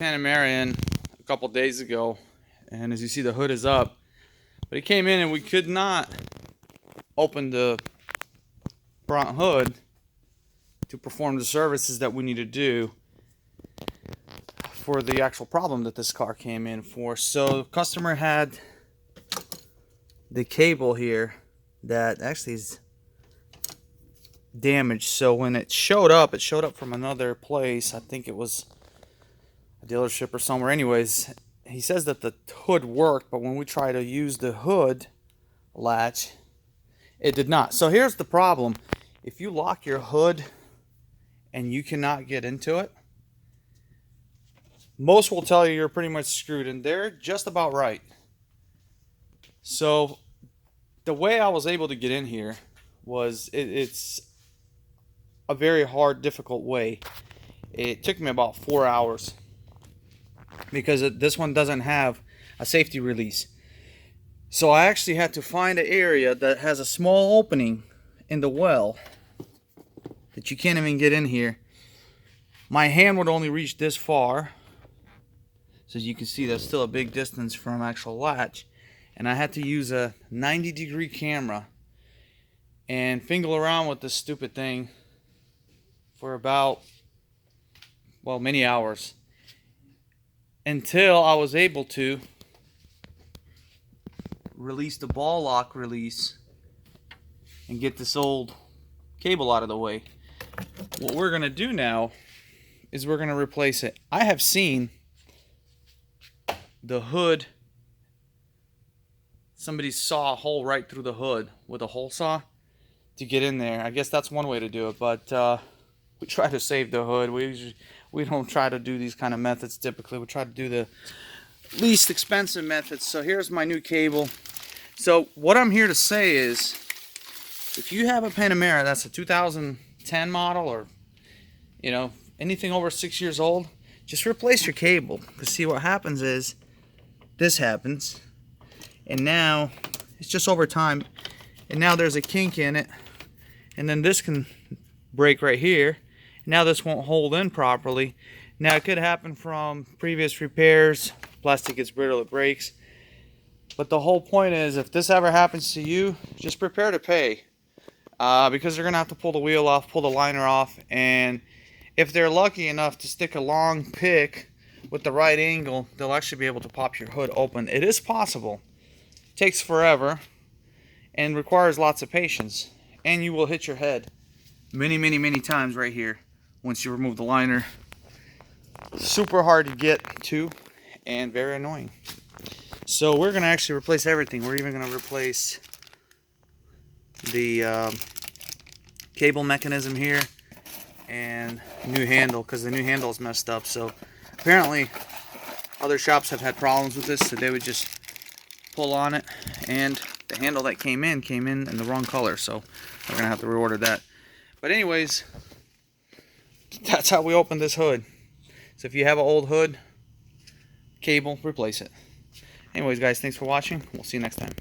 Panamera in a couple days ago, and as you see, the hood is up, but he came in and we could not open the front hood to perform the services that we need to do for the actual problem that this car came in for. So the customer had the cable here that actually is damaged. So when it showed up from another place. I think it was a dealership or somewhere. Anyways, he says that the hood worked, but when we try to use the hood latch, it did not. So here's the problem. If you lock your hood and you cannot get into it, most will tell you you're pretty much screwed, and they're just about right. So the way I was able to get in here was, it's a very hard, difficult way. It took me about 4 hours because this one doesn't have a safety release. So I actually had to find an area that has a small opening in the well that you can't even get in here. My hand would only reach this far. So as you can see, that's still a big distance from actual latch. And I had to use a 90-degree camera and finger around with this stupid thing for about, well, many hours, until I was able to release the ball lock release and get this old cable out of the way. What we're going to do now is we're going to replace it. I have seen the hood, somebody saw a hole right through the hood with a hole saw to get in there. I guess that's one way to do it, but we try to save the hood. We don't try to do these kind of methods typically. We try to do the least expensive methods. So here's my new cable. So what I'm here to say is, if you have a Panamera that's a 2010 model, or anything over 6 years old, just replace your cable. Because see, what happens is this happens, and now it's just over time, and now there's a kink in it, and then this can break right here. Now this won't hold in properly. Now it could happen from previous repairs. Plastic gets brittle, it breaks. But the whole point is, if this ever happens to you, just prepare to pay, because they're gonna have to pull the wheel off, pull the liner off, and if they're lucky enough to stick a long pick with the right angle, they'll actually be able to pop your hood open. It is possible. It takes forever and requires lots of patience, and you will hit your head many times right here once you remove the liner. Super hard to get to and very annoying. So we're going to actually replace everything. We're even going to replace the cable mechanism here and new handle, because the new handle is messed up. So apparently other shops have had problems with this, so they would just pull on it, and the handle that came in the wrong color, so we're gonna have to reorder that. But anyways, that's how we open this hood. So if you have an old hood cable, replace it. Anyways guys, thanks for watching. We'll see you next time.